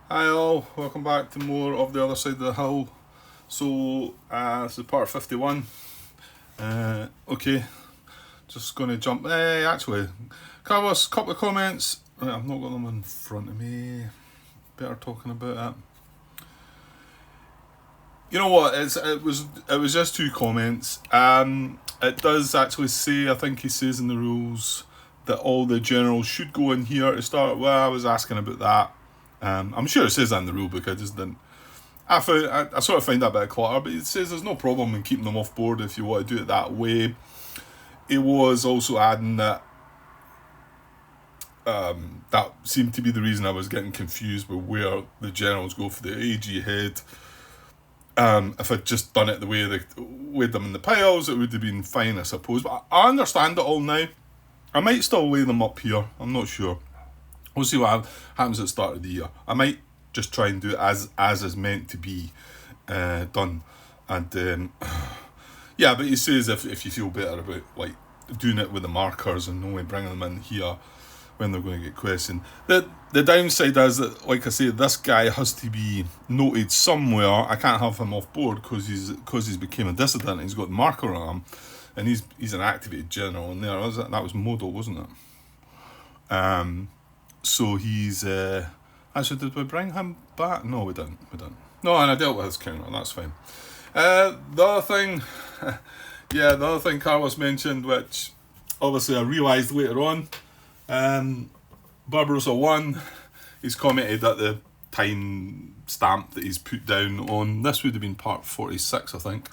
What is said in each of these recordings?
Hi all, welcome back to more of the other side of the hill. So this is part 51. Okay, just going to jump. Actually, Carlos, couple of comments. Right, I've not got them in front of me. Better talking about it. You know what? It was just two comments. It does actually say, I think he says in the rules that all the generals should go in here to start. Well, I was asking about that. I'm sure it says that in the rule book. I just didn't. I sort of find that a bit of clutter, but it says there's no problem in keeping them off board if you want to do it that way. It was also adding that that seemed to be the reason I was getting confused with where the generals go for the AG head. If I'd just done it the way they weighed them in the piles, it would have been fine, I suppose. But I understand it all now. I might still weigh them up here. I'm not sure. We'll see what happens at the start of the year. I might just try and do it as is meant to be done. And yeah, but he says if you feel better about like doing it with the markers and only bringing them in here when they're going to get questioned. The downside is that, like I say, this guy has to be noted somewhere. I can't have him off board because he's became a dissident. He's got the marker on him, and he's an activated general. And that was Modal, wasn't it? So he's. Actually, did we bring him back? No, we didn't. No, and I dealt with his counter. That's fine. The other thing, the other thing Carlos mentioned, which obviously I realised later on, Barbarossa 1, he's commented at the time stamp that he's put down on, this would have been part 46, I think,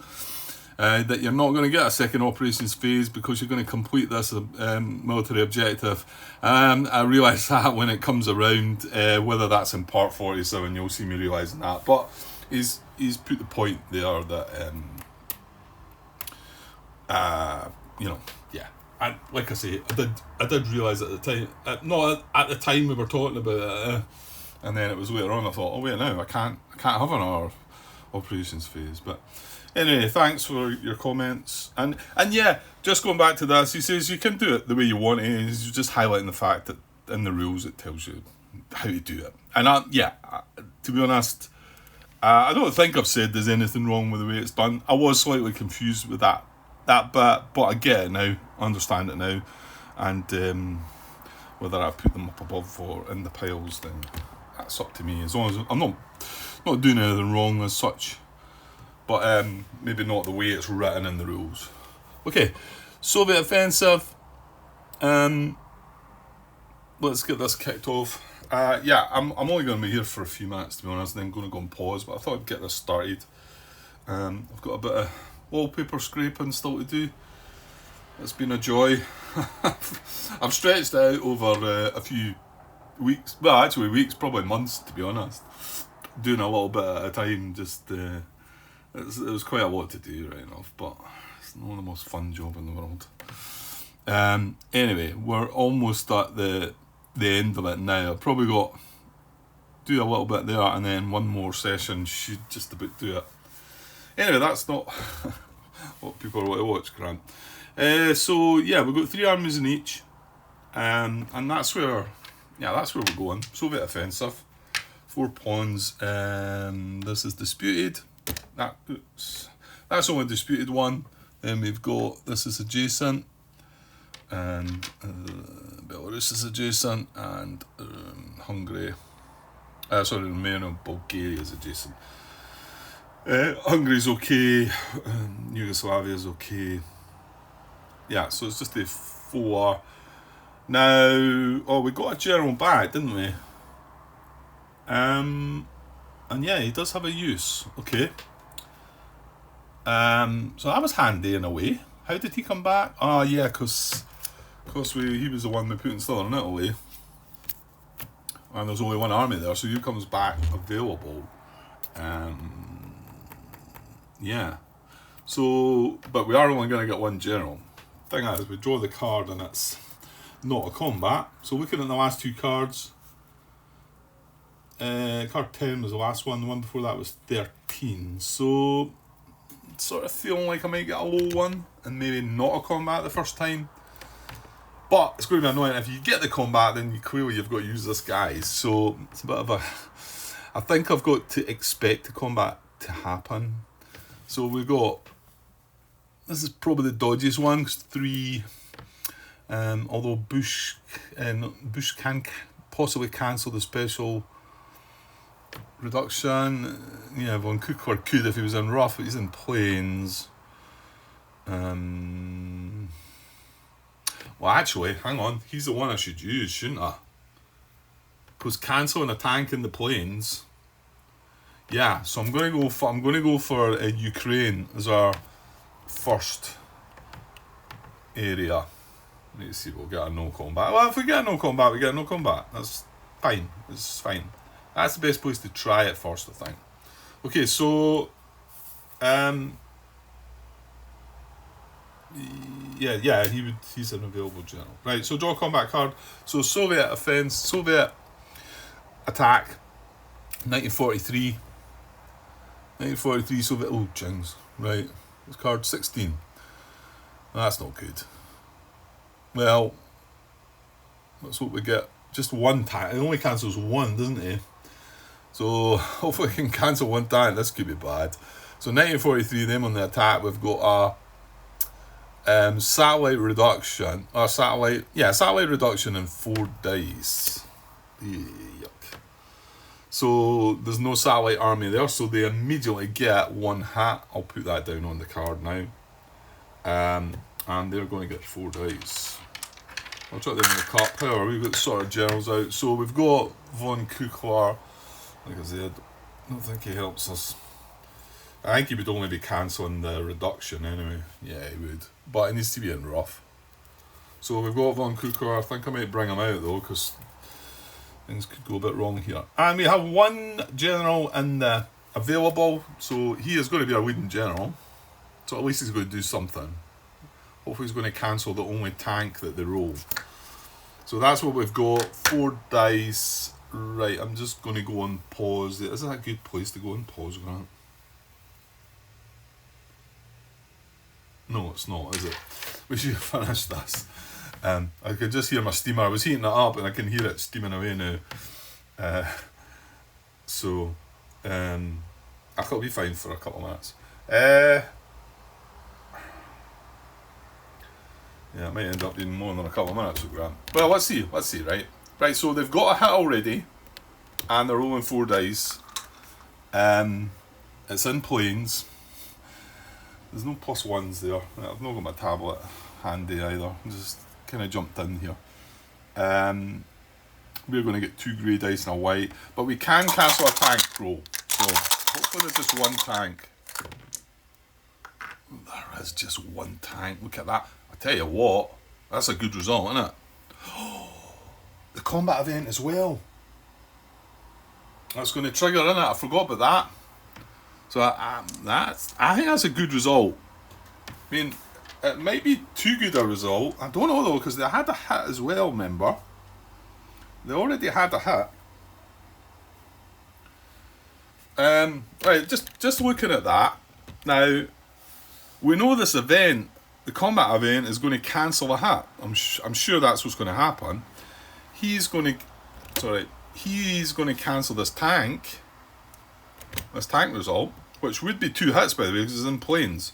that you're not going to get a second operations phase because you're going to complete this military objective. I realise that when it comes around, whether that's in part 47, you'll see me realising that. But he's put the point there that, yeah. And like I say, I did realise at the time, at the time we were talking about it, and then it was later on I thought, oh wait, no, I can't have another operations phase. But anyway, thanks for your comments. And yeah, just going back to this, he says you can do it the way you want it. He's just highlighting the fact that in the rules it tells you how to do it. And to be honest, I don't think I've said there's anything wrong with the way it's done. I was slightly confused with that bit, but I get it now, I understand it now, and whether I put them up above or in the piles, then that's up to me. As long as I'm not doing anything wrong as such, but maybe not the way it's written in the rules. Okay, Soviet offensive. Let's get this kicked off. I'm only going to be here for a few minutes, to be honest, and then going to go and pause, but I thought I'd get this started. I've got a bit of wallpaper scraping still to do. It's been a joy. I've stretched out over a few weeks, well actually weeks, probably months to be honest, doing a little bit at a time. Just it was quite a lot to do right enough, but it's not the most fun job in the world. Anyway, we're almost at the end of it now. I've probably got do a little bit there and then one more session should just about do it. Anyway, that's not what people want to watch, Grant. So yeah, we've got 3 armies in each, and that's where we're going. Soviet offensive, 4 pawns. This is disputed. That's only disputed one. Then we've got this is adjacent, and Belarus is adjacent, and Hungary. Romania, Bulgaria is adjacent. Hungary's okay, Yugoslavia's okay. Yeah, so it's just the 4. Now, we got a general back, didn't we? And yeah, he does have a use. Okay. So that was handy in a way. How did he come back? Oh yeah, because he was the one we put in Southern Italy, and there's only one army there, so he comes back available. Yeah. So, but we are only going to get one general. Thing is, we draw the card and it's not a combat. So looking at the last 2 cards, card 10 was the last one. The one before that was 13. So, sort of feeling like I might get a low one and maybe not a combat the first time. But it's going to be annoying if you get the combat, then clearly you've got to use this guy. So it's a bit of I think I've got to expect the combat to happen. So we've got, this is probably the dodgiest one, 'cause 3, although Bush can possibly cancel the special reduction. Yeah, Von Kukor could if he was in rough, but he's in plains. Well, actually, hang on. He's the one I should use, shouldn't I? Because cancelling a tank in the plains. Yeah, so I'm going to go for Ukraine as our first area. Let's see, we'll get a no combat. Well, if we get a no combat, we get a no combat. That's fine. It's fine. That's the best place to try it first, I think. Okay, so he's an available general. Right, so draw a combat card. So Soviet attack, 1943. 1943 Soviet, oh jings. Right, it's card 16. That's not good. Well, let's hope we get just one tank. It only cancels one, doesn't it? So hopefully we can cancel one tank. This could be bad. So 1943, them on the attack. We've got a satellite reduction. Satellite reduction in 4 dice. Yuck. So there's no satellite army there, so they immediately get 1 hat. I'll put that down on the card now. And they're going to get 4 dice. I'll try them in the cup. However, we've got sort of generals out. So we've got Von Kuklar. Like I said, I don't think he helps us. I think he would only be cancelling the reduction anyway. Yeah, he would. But it needs to be in rough. So we've got Von Kuklar. I think I might bring him out though, because things could go a bit wrong here. And we have 1 general in the available. So he is going to be our leading general. So at least he's going to do something. Hopefully he's going to cancel the only tank that they roll. So that's what we've got. 4 dice. Right, I'm just going to go on pause. Isn't that a good place to go on pause, Grant? No, it's not, is it? We should finish this. I could just hear my steamer. I was heating it up and I can hear it steaming away now. I thought it'll be fine for a couple of minutes. Yeah, it might end up being more than a couple of minutes with Grant. Well, let's see, right? Right, so they've got a hit already, and they're rolling 4 dice. It's in plains. There's no +1s there. I've not got my tablet handy either. Just kind of jumped in here. We're going to get 2 grey dice and a white, but we can cancel a tank roll. So hopefully there's just 1 tank. There is just 1 tank. Look at that. I tell you what, that's a good result, isn't it? The combat event as well. That's going to trigger, isn't it? I forgot about that. So I think that's a good result. I mean, it might be too good a result. I don't know though, because they had a hit as well, remember? They already had a hit. Right, just looking at that. Now, we know this event, the combat event, is going to cancel a hit. I'm sure that's what's going to happen. He's going to cancel this tank result, which would be 2 hits, by the way, because it's in plains.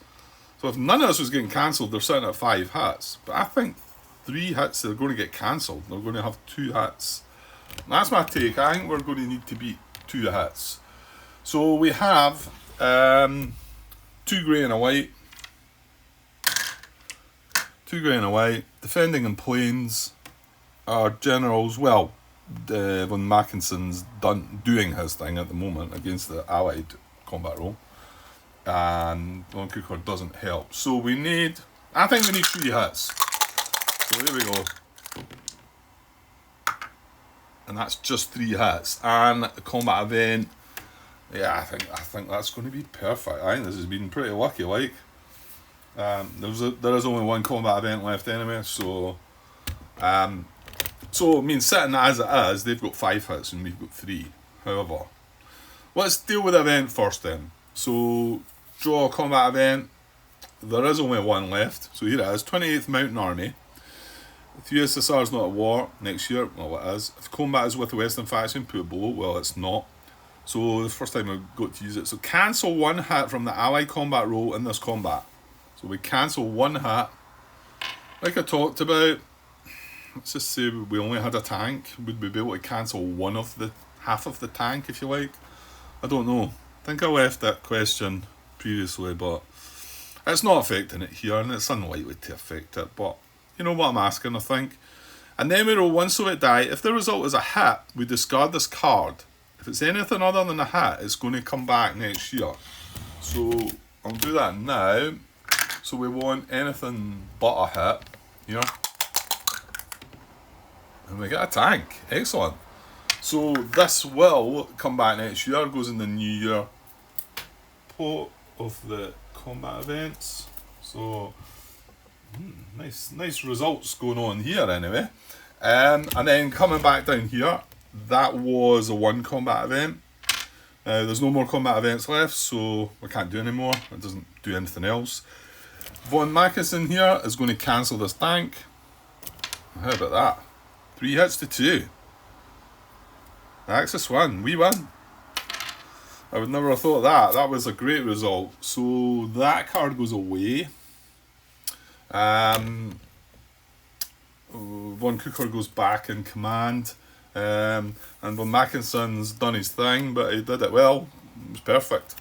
So if none of this was getting cancelled, they're sitting at 5 hits. But I think 3 hits are going to get cancelled. They're going to have 2 hits. That's my take. I think we're going to need to beat 2 hits. So we have 2 grey and a white. 2 grey and a white. Defending in plains. Our generals, well, Von Mackinson's doing his thing at the moment against the Allied combat roll. And Von Kukor doesn't help. So I think we need 3 hits. So there we go. And that's just 3 hits. And the combat event, yeah, I think that's going to be perfect. I think this has been pretty lucky, like. There is only 1 combat event left anyway, so I mean, sitting as it is, they've got 5 hits and we've got 3. However, let's deal with the event first then. So, draw a combat event. There is only 1 left. So here it is, 28th Mountain Army. If USSR is not at war next year, well it is. If combat is with the Western faction, put it below, well it's not. So the first time I got to use it. So cancel one hit from the ally combat roll in this combat. So we cancel one hit. Like I talked about, let's just say we only had a tank. Would we be able to cancel half of the tank, if you like? I don't know. I think I left that question previously, but it's not affecting it here, and it's unlikely to affect it. But you know what I'm asking, I think. And then we roll one Soviet die. If the result is a hit, we discard this card. If it's anything other than a hit, it's going to come back next year. So I'll do that now. So we want anything but a hit, you know. And we get a tank. Excellent. So this will come back next year. Goes in the new year pot of the combat events. So nice results going on here anyway. And then coming back down here, that was a one combat event. There's no more combat events left, so we can't do any more. It doesn't do anything else. Von Mackensen here is going to cancel this tank. How about that? 3 hits to 2. The Axis won. We won. I would never have thought that. That was a great result. So that card goes away. Von Cooker goes back in command. And Von Mackensen's done his thing, but he did it well. It was perfect.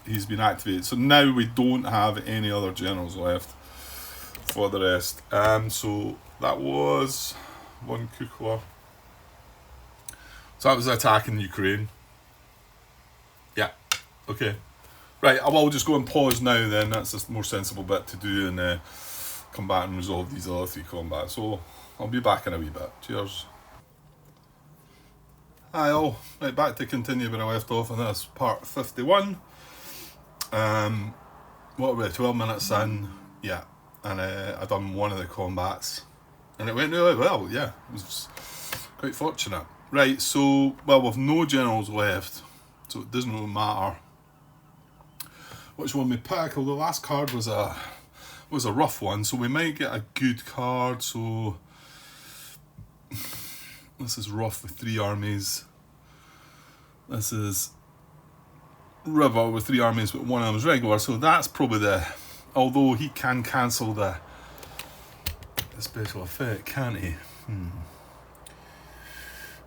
He's been activated. So now we don't have any other generals left for the rest. So that was Von Cooker. So that was attacking Ukraine. Yeah. Okay. Right, I will just go and pause now then. That's the more sensible bit to do, and come back and resolve these other 3 combats. So I'll be back in a wee bit. Cheers. Hi all. Right, back to continue where I left off on this part 51. What are we, 12 minutes in? Yeah. And I done one of the combats. And it went really well, yeah. It was quite fortunate. Right, so, well, we've no generals left, so it doesn't really matter which one we pick. Although the last card was a rough one, so we might get a good card. So this is rough with 3 armies. This is river with 3 armies, but one of them is regular. So that's probably although he can cancel the special effect, can't he?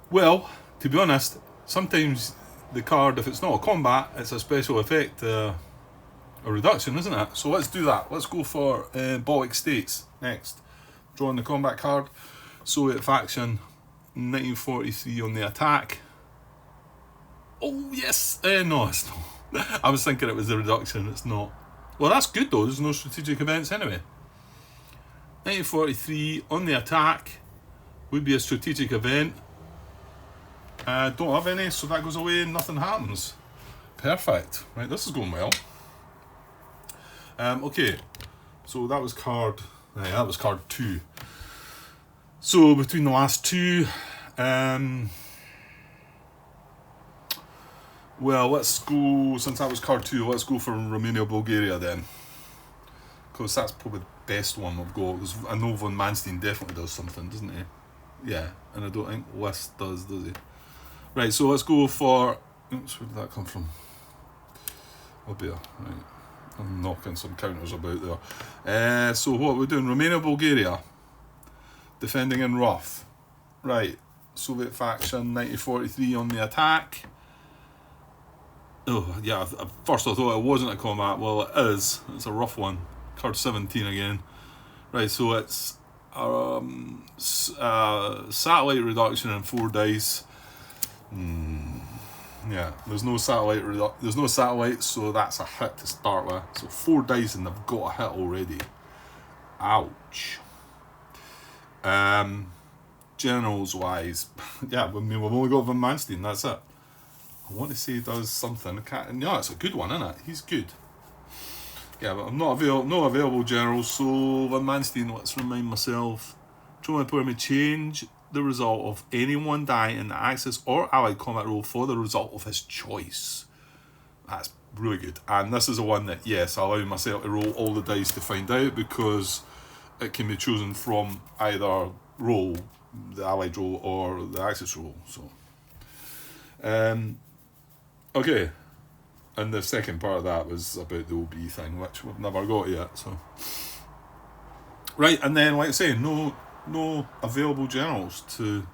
Well, to be honest, sometimes the card, if it's not a combat, it's a special effect, a reduction, isn't it? So let's do that. Let's go for Baltic States next. Drawing the combat card. Soviet faction, 1943 on the attack. Oh, yes! No, it's not. I was thinking it was the reduction, it's not. Well, that's good though, there's no strategic events anyway. 1943 on the attack would be a strategic event. Don't have any, so that goes away and nothing happens. Perfect. Right, this is going well. Okay, so that was card 2. So between the last 2, well, let's go, since that was card 2, let's go for Romania, Bulgaria then. Because that's probably the best one we've got. Because I know Von Manstein definitely does something, doesn't he? Yeah, and I don't think List does he? Right, so let's go for... Oops, where did that come from? Up here, right. I'm knocking some counters about there. So what are we doing? Romania, Bulgaria. Defending in rough. Right, Soviet faction, 1943 on the attack. Oh, yeah, at first I thought it wasn't a combat. Well, it is. It's a rough one. Card 17 again. Right, so it's satellite reduction in 4 dice. Yeah, there's no satellites, so that's a hit to start with. So 4 dice and they've got a hit already. Ouch. Generals wise, yeah, I mean, we've only got Von Manstein, that's it. I want to say he does something. No, it's a good one, isn't it? He's good. Yeah, but I'm not no available generals, so Von Manstein, let's remind myself. Draw my change the result of any one die in the Axis or Allied combat roll for the result of his choice. That's really good. And this is the one that, yes, I allow myself to roll all the dice to find out, because it can be chosen from either roll, the Allied roll or the Axis roll. So Okay, and the second part of that was about the OB thing, which we've never got yet. So, right, and then like I say, no available generals to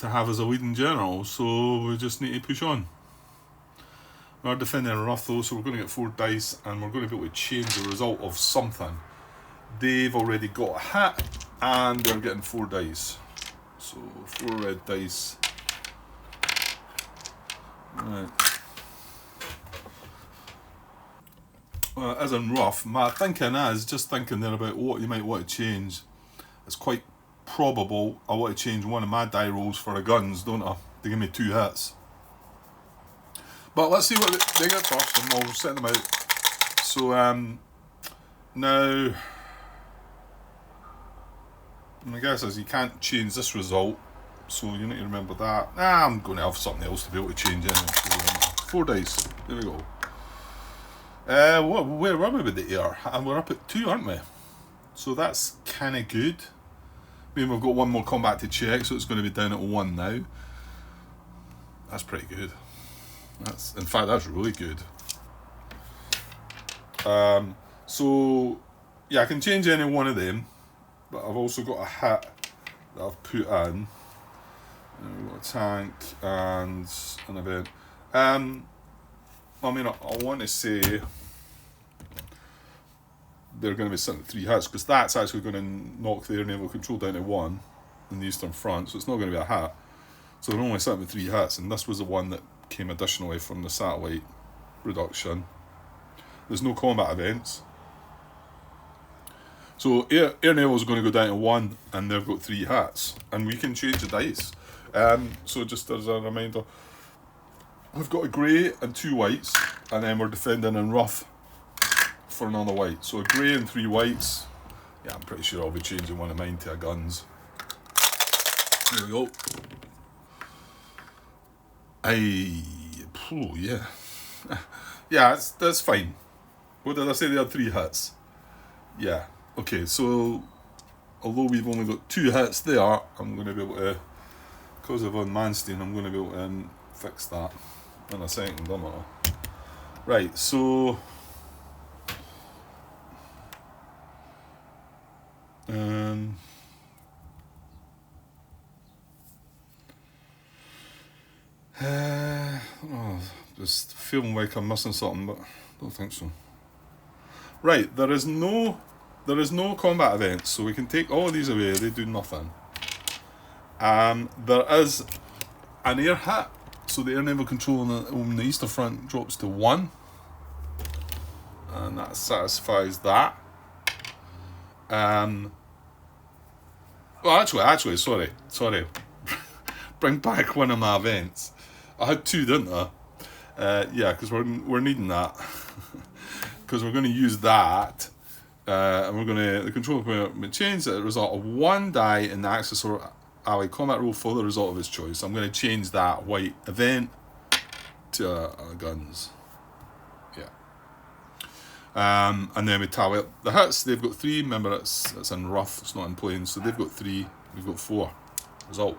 have as a leading general, so we just need to push on. We're defending rough though, so we're going to get 4 dice, and we're going to be able to change the result of something. They've already got a hat, and they're getting 4 dice. So 4 red dice. Right. Well, as in rough, my thinking is just thinking there about what you might want to change. It's quite probable I want to change one of my die rolls for the guns, don't I? They give me 2 hits. But let's see what they get first, and we'll set them out. So now, my guess is you can't change this result, so you need to remember that. I'm going to have something else to be able to change anyway. So, 4 dice. There we go. Where were we with the air? And we're up at 2, aren't we? So that's kind of good. I mean, we've got 1 more combat to check, so it's going to be down at 1 now. That's pretty good. In fact, that's really good. So yeah, I can change any one of them, but I've also got a hat that I've put in. We've got a tank and an event. I mean, I want to say they're going to be sitting at 3 hits, because that's actually going to knock their naval control down to 1 in the Eastern Front, so it's not going to be a hat. So they're only sitting with 3 hits, and this was the one that came additionally from the satellite reduction. There's no combat events. So Air Naval is going to go down to 1, and they've got 3 hits, and we can change the dice. So just as a reminder, we've got a grey and 2 whites, and then we're defending in rough for another white. So a grey and 3 whites. Yeah, I'm pretty sure I'll be changing one of mine to a guns. There we go. Yeah. Yeah, that's fine. What did I say? They had 3 hits. Yeah. Okay, so although we've only got 2 hits there, I'm going to be able to, because of Von Manstein, I'm going to be able to fix that in a second, don't I? Right, so just feeling like I'm missing something, but I don't think so. Right, there is no combat events, so we can take all of these away. They do nothing. There is an air hat, so the air naval control on the Eastern Front drops to 1, and that satisfies that. Well, actually, sorry. Bring back one of my events. I had 2, didn't I? Yeah, because we're needing that. Because we're going to use that, and we're going to, the control point change the result of 1 die in the Axis or ally combat roll for the result of his choice. I'm going to change that white event to guns. Yeah. And then we tally up the hits. They've got 3. Remember, it's in rough, it's not in plain, so they've got 3, we've got 4. Result.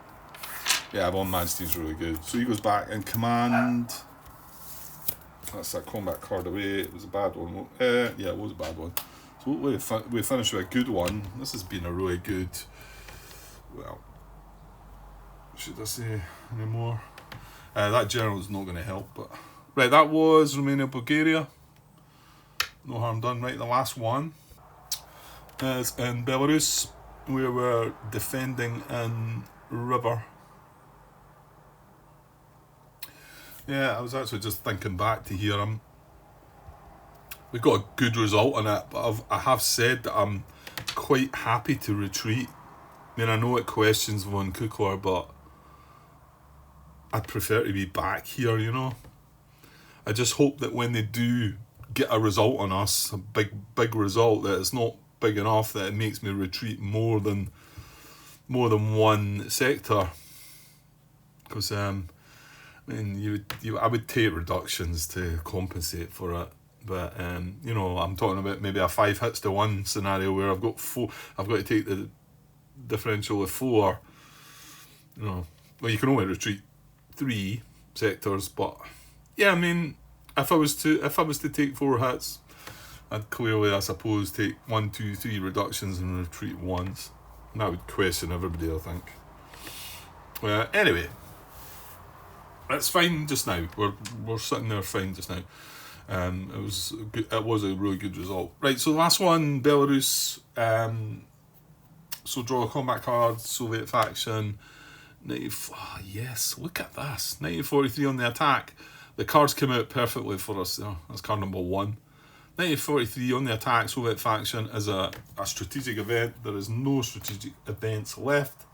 Yeah, Von Manstein's really good. So he goes back in command. That's that combat card away. It was a bad one. Yeah, it was a bad one. So we finished with a good one. This has been a really good. Well, should I say any more? That general's not going to help, but right, that was Romania, Bulgaria. No harm done. Right, the last one is in Belarus. We were defending in River. Yeah, I was actually just thinking back to here. We got a good result on it, but I have said that I'm quite happy to retreat. I mean, I know it questions von Kukler, but I'd prefer to be back here, you know. I just hope that when they do get a result on us, a big result, that it's not big enough that it makes me retreat more than 1 sector. Because I mean, I would take reductions to compensate for it, but you know, I'm talking about maybe a 5 hits to 1 scenario where I've got 4. I've got to take the differential of 4. You know, well, you can only retreat 3, sectors. But yeah, I mean, if I was to take 4 hits, I'd clearly, I suppose, take 1, 2, 3 reductions and retreat once. And that would question everybody, I think. Anyway, it's fine just now. We're sitting there fine just now. It was a really good result. Right, so the last one, Belarus. So draw a combat card, Soviet faction. Yes, look at this. 1943 on the attack. The cards came out perfectly for us. That's card number 1. 1943 on the attack, Soviet faction is a strategic event. There is no strategic events left,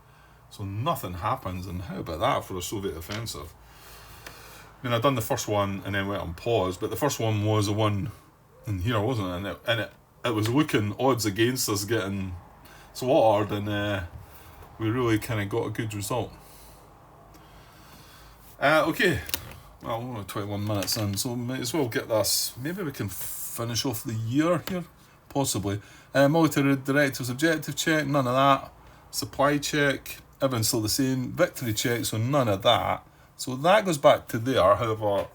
so nothing happens. And how about that for a Soviet offensive? I mean, I'd done the first one and then went on pause, but the first one was the one in here, wasn't it? And it was looking odds against us getting slaughtered, and we really kind of got a good result. Okay, well, we're only 21 minutes in, so might as well get this. Maybe we can finish off the year here, possibly. Military directives, objective check, none of that. Supply check, everyone's still the same. Victory check, so none of that. So that goes back to there. However,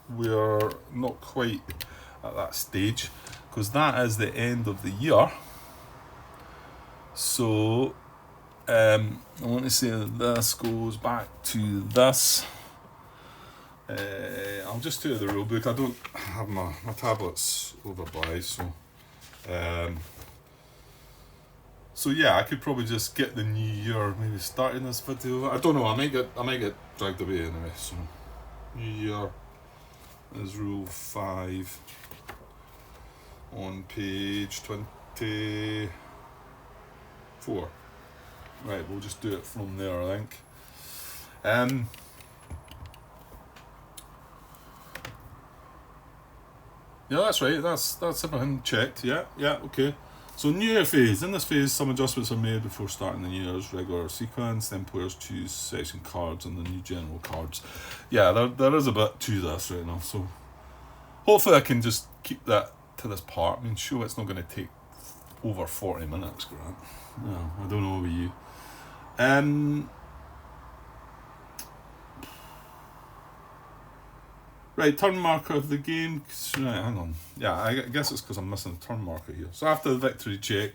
we're not quite at that stage because that is the end of the year. So I want to say that this goes back to this. I'll just do the rule book. I don't have my tablets over by, so yeah, I could probably just get the new year maybe starting this video. I don't know. I might get dragged away anyway. So new year is rule 5 on page 24. Right, we'll just do it from there, I think. Yeah, that's right. That's everything checked. Yeah, okay. So New Year phase. In this phase, some adjustments are made before starting the New Year's regular sequence. Then players choose section cards and the new general cards. Yeah, there is a bit to this right now. So hopefully I can just keep that to this part. I mean, sure, it's not going to take over 40 minutes, Grant. No, I don't know about you. Right, turn marker of the game. Right, hang on. Yeah, I guess it's because I'm missing the turn marker here. So after the victory check,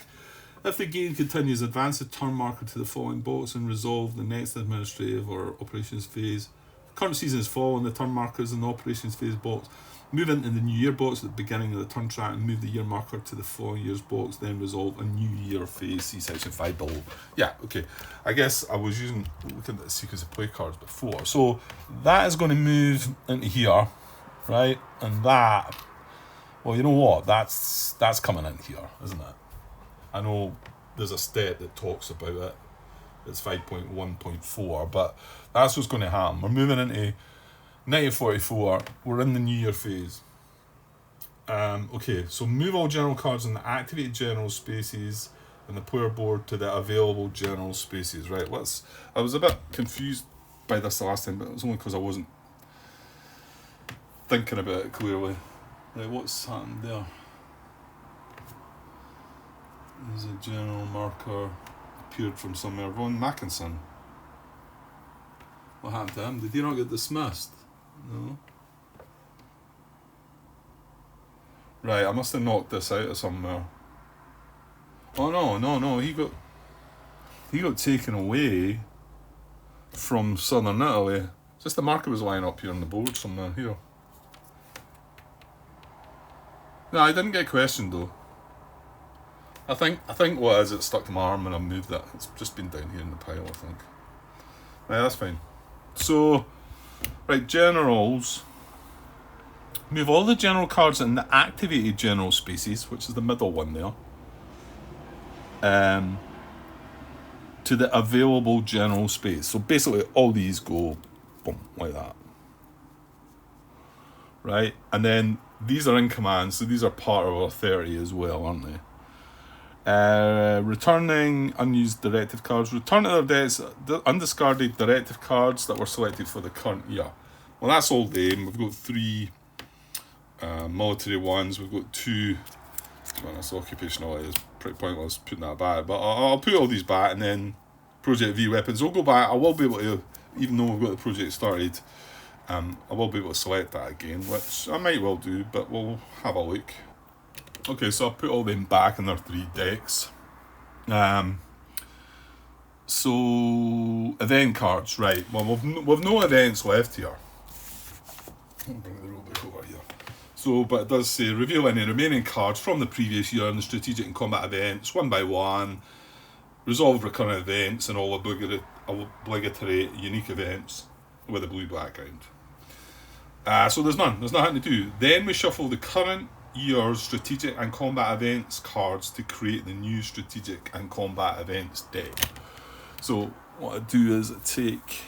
if the game continues, advance the turn marker to the following box and resolve the next administrative or operations phase. If current season is following the turn markers in the operations phase box. Move into the new year box at the beginning of the turn track and move the year marker to the following year's box, then resolve a new year phase, see section 5 below. Yeah, okay. I guess I was looking at the sequence of play cards before. So that is going to move into here, right? And that, well, you know what? That's coming in here, isn't it? I know there's a step that talks about it. It's 5.1.4, but that's what's going to happen. We're moving into 1944, we're in the New Year phase. Okay, so move all general cards in the activated general spaces and the player board to the available general spaces. Right, I was a bit confused by this the last time, but it was only because I wasn't thinking about it clearly. Right, what's happened there? There's a general marker appeared from somewhere. Von Mackinson. What happened to him? Did he not get dismissed? No. Right, I must have knocked this out of somewhere. Oh no, he got taken away from Southern Italy. Just the marker was lying up here on the board somewhere here. No, I didn't get questioned though. I think what it is, it stuck to my arm and I moved it. It's just been down here in the pile, I think. Right, that's fine. So right, generals. Move all the general cards in the activated general spaces, which is the middle one there, to the available general space. So basically all these go boom, like that. Right? And then these are in command, so these are part of our 30 as well, aren't they? Returning unused directive cards. Return to their decks the undiscarded directive cards that were selected for the current year. Well, that's all game. We've got 3 military ones. We've got 2. Well, that's occupational. It is pretty pointless putting that back. But I'll put all these back, and then Project V weapons. We'll go back. I will be able to, even though we've got the project started, I will be able to select that again, which I might well do, but we'll have a look. Okay, so I'll put all them back in their 3 decks. So event cards, right? Well, we've no events left here. I'll bring the rulebook over here. So, but it does say reveal any remaining cards from the previous year in the strategic and combat events, one by one. Resolve recurrent events and all obligatory unique events with a blue background. So there's nothing to do. Then we shuffle the current year's strategic and combat events cards to create the new strategic and combat events deck. So what I do is I take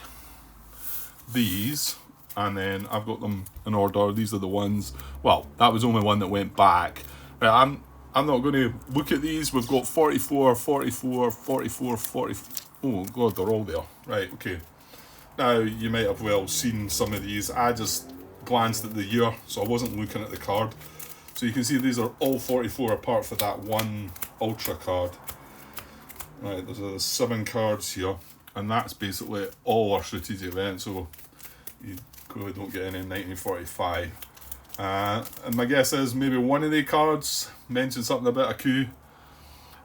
these, and then I've got them in order. These are the ones, well, that was only one that went back. Right, I'm not going to look at these. We've got 44, 44, 44, 44. Oh God, they're all there. Right, okay. Now, you might have well seen some of these. I just glanced at the year, so I wasn't looking at the card. So you can see these are all 44 apart for that one Ultra card. Right, there's 7 cards here, and that's basically all our strategic events, so you clearly don't get any in 1945. And my guess is maybe one of the cards mentions something about a coup.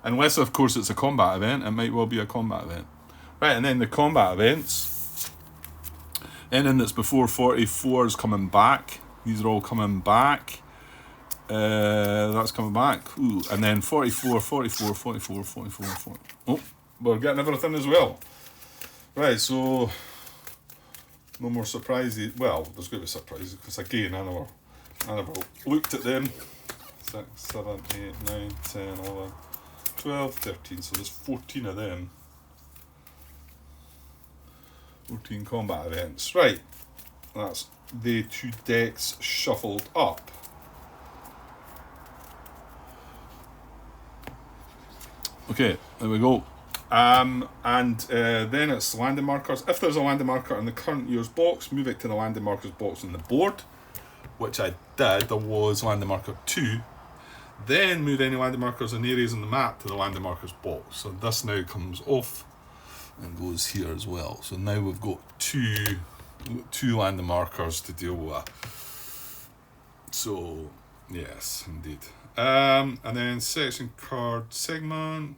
Unless, of course, it's a combat event, it might well be a combat event. Right, and then the combat events. Anything that's before 44 is coming back. These are all coming back. That's coming back. Ooh, and then 44, 44, 44, 44, 44. Oh, we're getting everything as well. Right, so no more surprises. Well, there's going to be surprises because again, I never looked at them. 6, 7, 8, 9, 10, 11, 12, 13. So there's 14 of them. 14 combat events. Right, that's the 2 decks shuffled up. Okay, there we go. And then it's landing markers. If there's a landing marker in the current year's box, move it to the landing markers box on the board, which I did. There was landing marker 2. Then move any landing markers and areas on the map to the landing markers box. So this now comes off and goes here as well. So now we've got two landing markers to deal with. So yes, indeed. And then section card segment.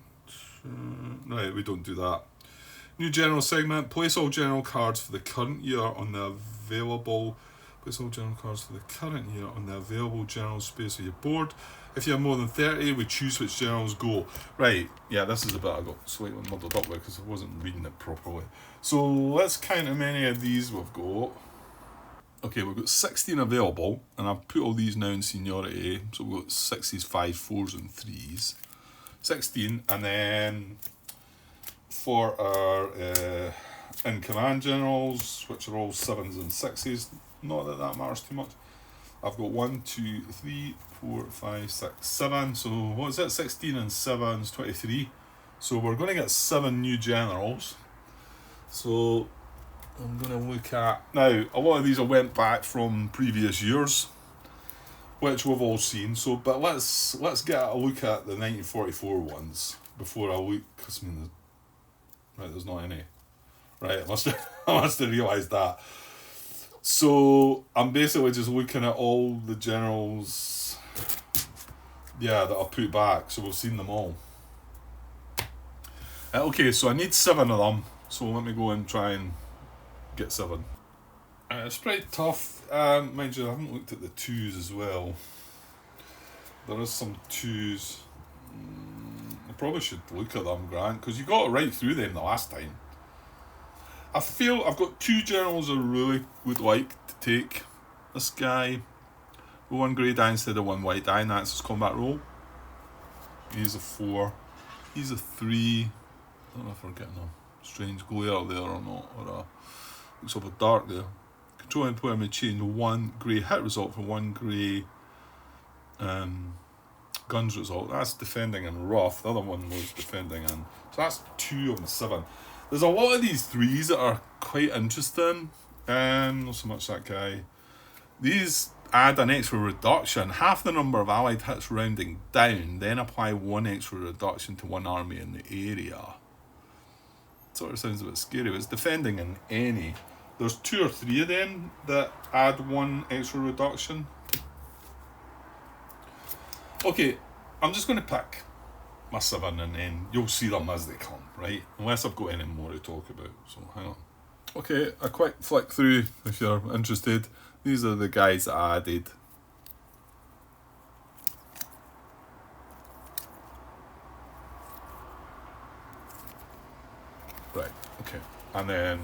Right, we don't do that. New general segment. Place all general cards for the current year on the available. Place all general cards for the current year on the available general space of your board. If you have more than 30, we choose which generals go. Right, yeah, this is a bit I got slightly muddled up with because I wasn't reading it properly. So let's count how many of these we've got. Okay, we've got 16 available, and I've put all these now in seniority. So we've got 6s, 5s, 4s, and 3s. 16, and then for our in command generals, which are all 7s and 6s, not that that matters too much. I've got 1, 2, 3, 4, 5, 6, 7. So what is it? 16 and 7 is 23. So we're going to get 7 new generals. So I'm going to look at now. A lot of these I went back from previous years, which we've all seen. So, but let's get a look at the 1944 ones before I look. Because there's not any. Right, I must have realised that. So I'm basically just looking at all the generals, that I put back. So we've seen them all. Okay, so I need 7 of them. So let me go and try and get 7. It's pretty tough. Mind you, I haven't looked at the 2s as well. There is some 2s. I probably should look at them, Grant, because you got right through them the last time. I feel I've got 2 generals I really would like to take. This guy, 1 grey die instead of 1 white die, and that's his combat roll. He's a 4. He's a 3. I don't know if we're getting a strange glare there or not, or looks a bit dark there. Controlling player may change 1 grey hit result for 1 grey guns result. That's defending and rough. The other one was defending and so that's 2 of the 7. There's a lot of these 3s that are quite interesting. Not so much that guy. These add an extra reduction, half the number of allied hits rounding down, then apply 1 extra reduction to 1 army in the area. Sort of sounds a bit scary, but it's defending in any. There's 2 or 3 of them that add 1 extra reduction. Okay, I'm just going to pick my 7 and then you'll see them as they come, right? Unless I've got any more to talk about, so hang on. Okay, a quick flick through if you're interested. These are the guys that I added. Right, okay. And then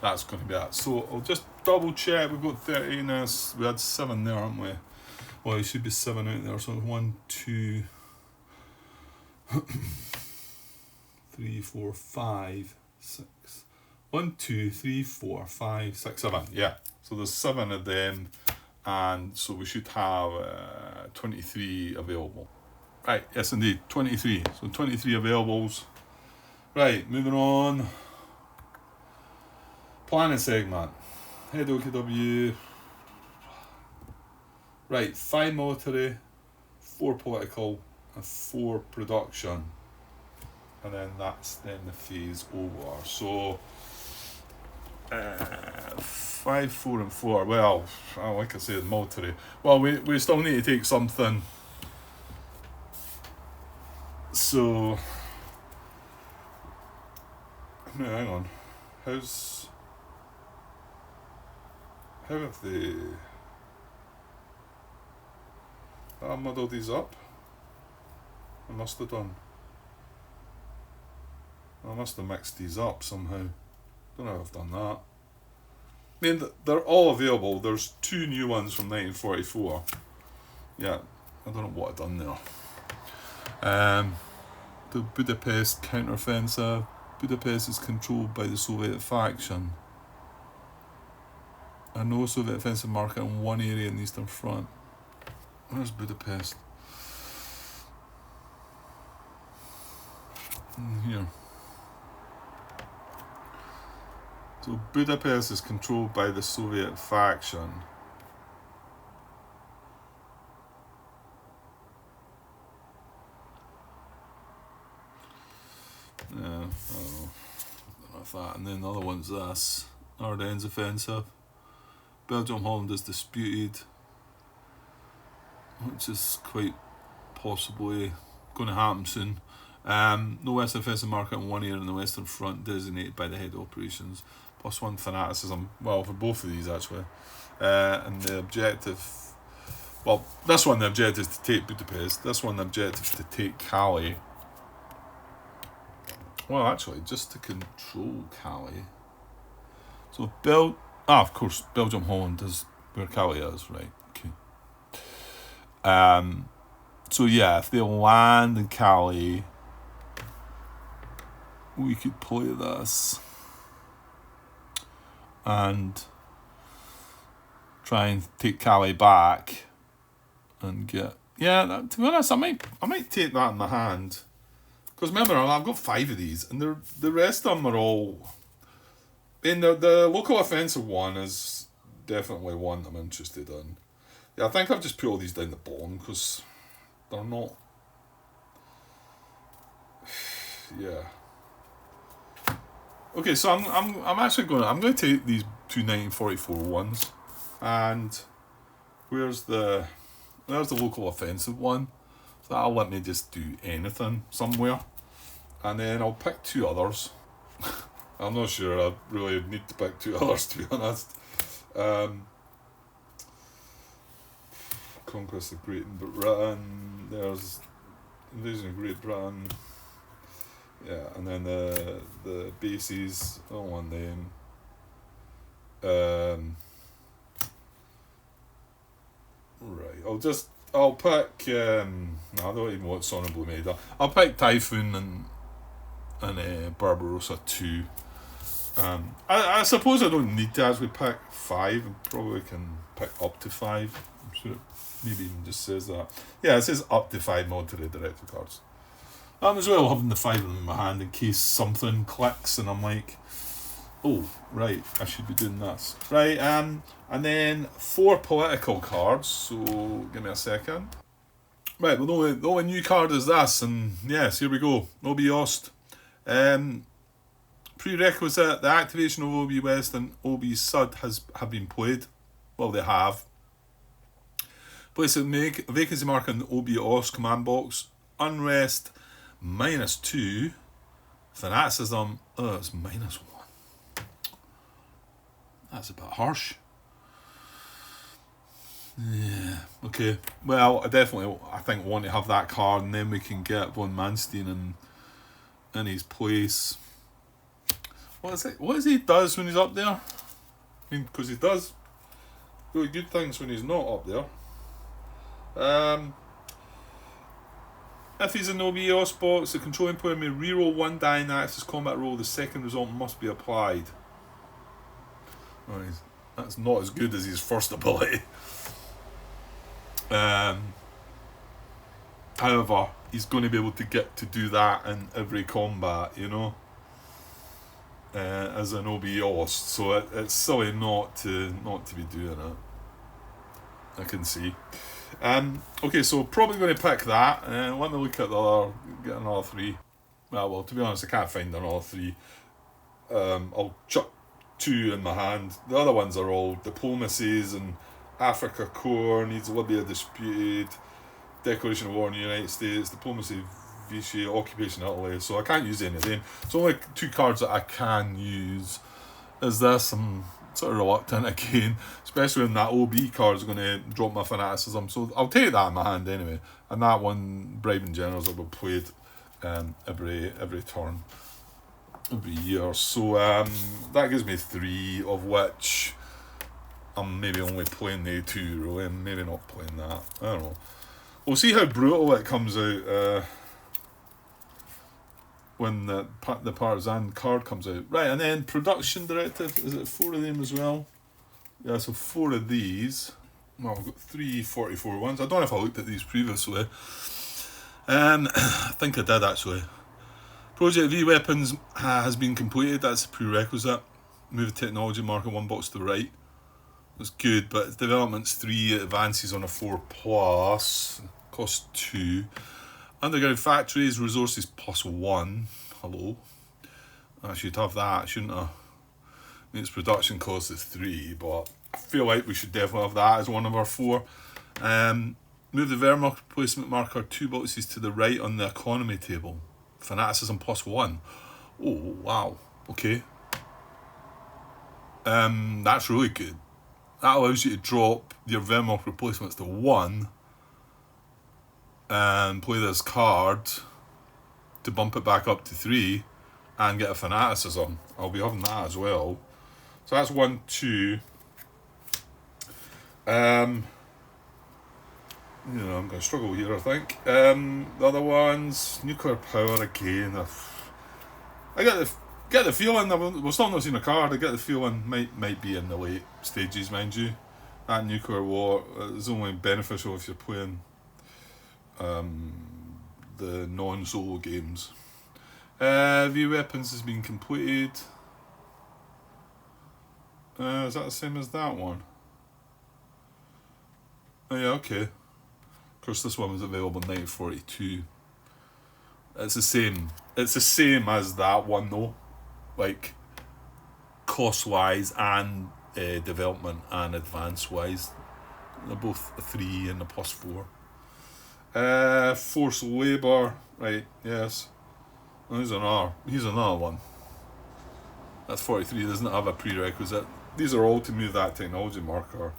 that's going to be that. So I'll just double check. We've got 30 in this. We had 7 there, haven't we? Well, it should be 7 out there. So 1, 2, 3, 4, 5, 6. 1, 2, 3, 4, 5, 6, 7. Yeah. So there's 7 of them. And so we should have 23 available. Right, yes indeed, 23. So 23 availables. Right, moving on. Planet segment. Head OKW. Right, 5 military, 4 political, and 4 production. And then that's then the phase over. So 5, 4 and 4. Well, like I said, military. Well, we still need to take something. So hang on. How have they I muddled these up? I must have done. I must have mixed these up somehow. Don't know if I've done that. I mean, they're all available. There's 2 new ones from 1944. Yeah, I don't know what I've done there. The Budapest counteroffensive. Budapest is controlled by the Soviet faction. A no Soviet offensive marker in one area in the Eastern Front. Where's Budapest? Here. So Budapest is controlled by the Soviet faction. I don't know if that. And then the other one's this. Ardennes offensive. Belgium Holland is disputed, which is quite possibly going to happen soon. No Western offensive marker in one area in the Western Front designated by the head of operations. +1 fanaticism. Well, for both of these actually. And the objective. Well, this one the objective is to take Budapest. This one the objective is to take Calais. Well, actually, just to control Calais. So of course, Belgium Holland is where Calais is, right? Okay. So yeah, if they land in Calais, we could play this and try and take Calais back and get. Yeah, to be honest, I might take that in my hand. Because remember, I've got 5 of these, and the rest of them are all. In the local offensive one is definitely one I'm interested in. Yeah, I think I've just put all these down the bottom because they're not. Yeah. Okay, so I'm actually going to take these 2 1944 ones, and there's the local offensive one. So that'll let me just do anything somewhere. And then I'll pick 2 others. I'm not sure I really need to pick 2 others, to be honest. Conquest of Great Britain. There's Invasion of Great Britain. Yeah, and then the bases. I don't want them. Right, I'll pick. No, I don't even want Son of Blumeda. I'll pick Typhoon and Barbarossa 2. I suppose I don't need to actually pick 5. I probably can pick up to 5. I'm sure it maybe even just says that. Yeah, it says up to 5 military director cards. I'm as well having the 5 of them in my hand in case something clicks and I'm like, oh, right, I should be doing this. Right, and then 4 political cards, so give me a second. Right, well, the only new card is this, and yes, here we go. Nobby Ost. Prerequisite: the activation of OB West and OB Sud have been played. Well, they have. Place a vacancy mark on the OB OS command box. Unrest -2. Fanaticism, it's -1. That's a bit harsh. Yeah, okay. Well, I think want to have that card, and then we can get Von Manstein in his place. What is he does when he's up there? I mean, because he does really good things when he's not up there. If he's in OBS box, the controlling player may reroll one die in the Axis combat roll. The second result must be applied. Right, that's not as good as his first ability. However, he's going to be able to get to do that in every combat, you know, as an OBS. So it's silly not to be doing it. I can see. Okay, so probably going to pick that. Let me look at get another 3. Well, to be honest, I can't find another 3. I'll chuck 2 in my hand. The other ones are all diplomacies and Africa Core, needs Libya disputed, declaration of war in the United States, diplomacy, Vichy, occupation Italy. So I can't use any of them. So only 2 cards that I can use is this. I'm sort of reluctant again, especially when that OB card is going to drop my fanaticism. So I'll take that in my hand anyway. And that one, bribing generals, that will be played every turn, every year. So that gives me 3, of which I'm maybe only playing the 2 really, and maybe not playing that. I don't know. We'll see how brutal it comes out when the Partisan card comes out. Right, and then production directive, is it 4 of them as well? Yeah, so 4 of these. Well, we've got 3 44 ones. I don't know if I looked at these previously. I think I did actually. Project V Weapons has been completed. That's a prerequisite. Move the technology marker 1 box to the right. That's good, but development's 3, it advances on a 4+, costs 2. Underground factories, resources +1. Hello. I should have that, shouldn't I? I mean, its production cost is 3, but I feel like we should definitely have that as one of our 4. Move the Wehrmacht replacement marker 2 boxes to the right on the economy table. Fanaticism +1. Oh, wow. Okay. That's really good. That allows you to drop your Wehrmacht replacements to 1 and play this card to bump it back up to 3 and get a fanaticism. I'll be having that as well. So that's 1, 2. I'm going to struggle here, I think. The other ones, nuclear power again. I get the feeling, we're still not seeing a card, I get the feeling might be in the late stages, mind you. That nuclear war is only beneficial if you're playing the non-solo games. V Weapons has been completed. Is that the same as that one? Oh yeah, okay. Of course, this one was available in 1942. It's the same. It's the same as that one though, like cost-wise and development and advance-wise. They're both a 3 and a +4. Forced labour, right? Yes. Oh, here's another one. That's 43. Doesn't have a prerequisite. These are all to move that technology marker.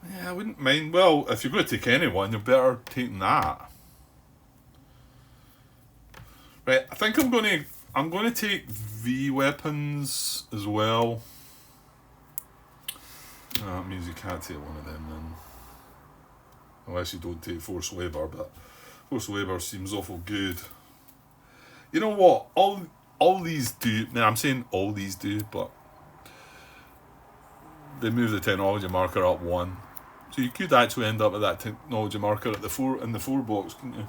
Yeah, I wouldn't mind. Well, if you're going to take anyone, you're better taking that. Right, I think I'm going to take V Weapons as well. That means you can't take one of them then. Unless you don't take Forced Labour, but Forced Labour seems awful good. You know what? All these do. Now I'm saying all these do, but they move the technology marker up 1. So you could actually end up with that technology marker at the 4 in the 4 box, couldn't you?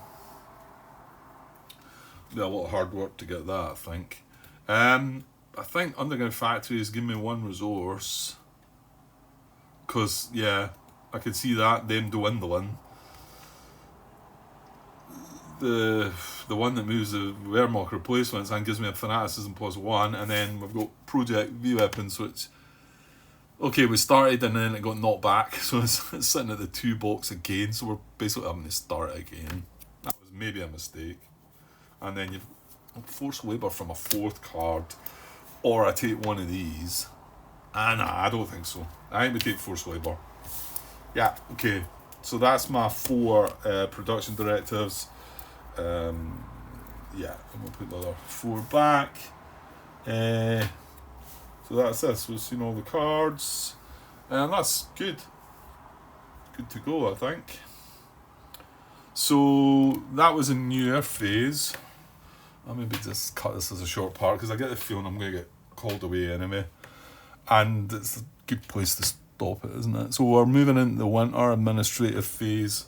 Be a lot of hard work to get that, I think. I think Underground Factories give me 1 resource. Because, yeah, I could see that, them dwindling. The the one that moves the Wehrmacht replacements and gives me a Fanaticism +1, and then we've got Project V-Weapons, which, okay, we started and then it got knocked back, so it's sitting at the 2 box again, so we're basically having to start again. That was maybe a mistake. And then you've Forced Labour from a 4th card, or I take one of these. Nah, I don't think so. I think we take Forced Labour. Yeah, okay. So that's my 4 production directives. Yeah, I'm going to put the other 4 back. So that's this. We've seen all the cards. And that's good. Good to go, I think. So that was a New Year phase. I'll maybe just cut this as a short part because I get the feeling I'm going to get called away anyway. And it's a good place to stop it, isn't it? So we're moving into the winter administrative phase.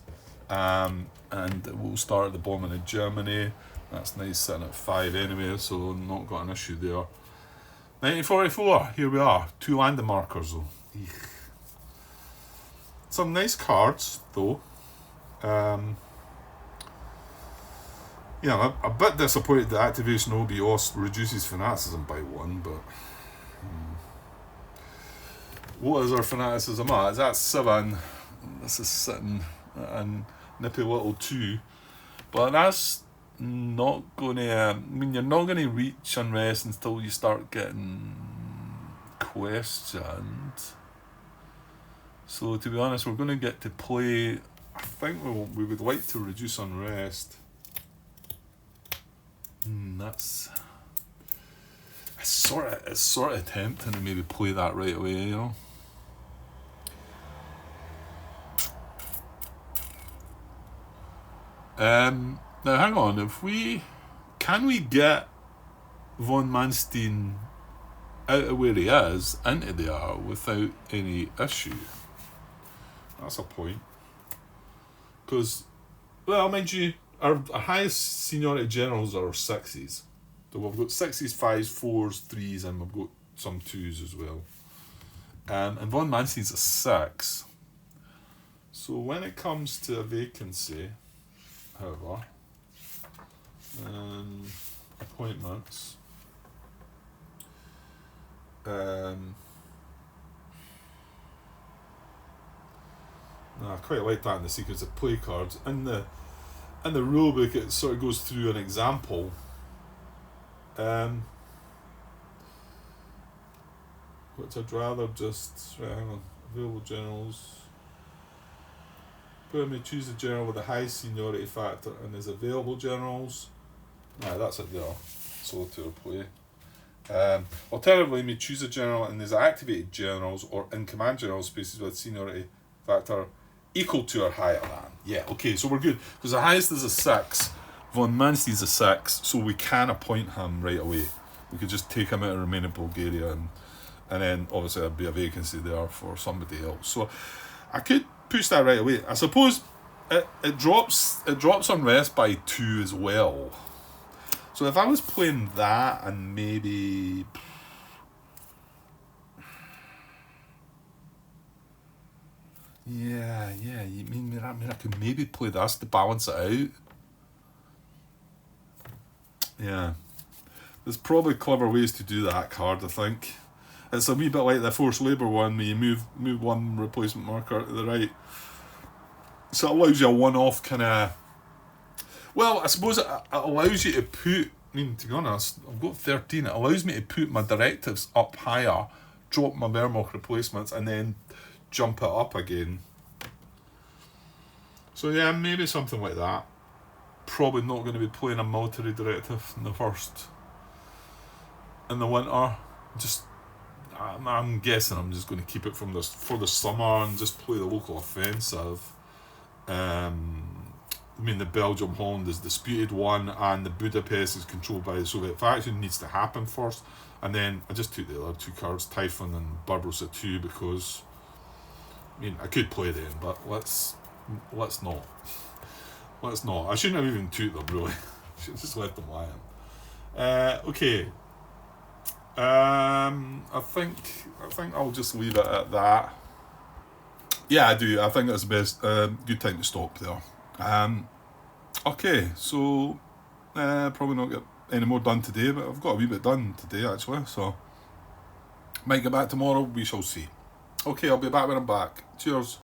And we'll start at the bombing of Germany. That's nice, sitting at 5 anyway, so not got an issue there. 1944, here we are. 2 landing markers though. Eek. Some nice cards though. Yeah, I'm a bit disappointed that Activation OBOS reduces Fanaticism by 1, but what is our Fanaticism at? Is that 7? This is sitting and nippy little 2, but that's not going to. I mean, you're not going to reach unrest until you start getting questioned. So to be honest, we're going to get to play. I think we would like to reduce unrest. That's it's sort of tempting to maybe play that right away, you know. Now hang on, can we get von Manstein out of where he is into there without any issue? That's a point. Because, well, mind you, our highest seniority generals are 6s. So we've got 6s, 5s, 4s, 3s, and we've got some 2s as well. And von Manstein's a 6. So when it comes to a vacancy, however, appointments, I quite like that in the sequence of play cards. In the rulebook, it sort of goes through an example. Which I'd rather just hang on. Available generals. May choose a general with a high seniority factor and his available generals. That's it there. So to play. Alternatively, may choose a general and his activated generals or in command general spaces with seniority factor equal to or higher than. Yeah, okay, so we're good. Because the highest is a 6. Von Manstein's a 6, so we can appoint him right away. We could just take him out of remaining Bulgaria and then obviously there'd be a vacancy there for somebody else. So I could push that right away. I suppose it drops unrest by 2 as well. So if I was playing that and maybe yeah, you mean I could maybe play this to balance it out. Yeah. There's probably clever ways to do that card, I think. It's a wee bit like the Forced Labour one where you move 1 replacement marker to the right. So it allows you a one-off kind of... Well, I suppose it allows you to put... I mean, to be honest, I've got 13. It allows me to put my directives up higher, drop my Wehrmacht replacements, and then jump it up again. So yeah, maybe something like that. Probably not going to be playing a military directive in the winter. Just... I'm guessing I'm just going to keep it for the summer and just play the local offensive. I mean, the Belgium-Holland is disputed one, and the Budapest is controlled by the Soviet faction. Needs to happen first, and then I just took the other 2 cards, Typhon and Barbarossa 2, because I mean I could play them, but let's not. Let's not. I shouldn't have even took them really. I should have just let them lie. Okay. I think I'll just leave it at that. Yeah, I do. I think that's the best. Good time to stop there. Okay, so Probably not get any more done today, but I've got a wee bit done today actually, so might get back tomorrow, we shall see. Okay, I'll be back when I'm back. Cheers.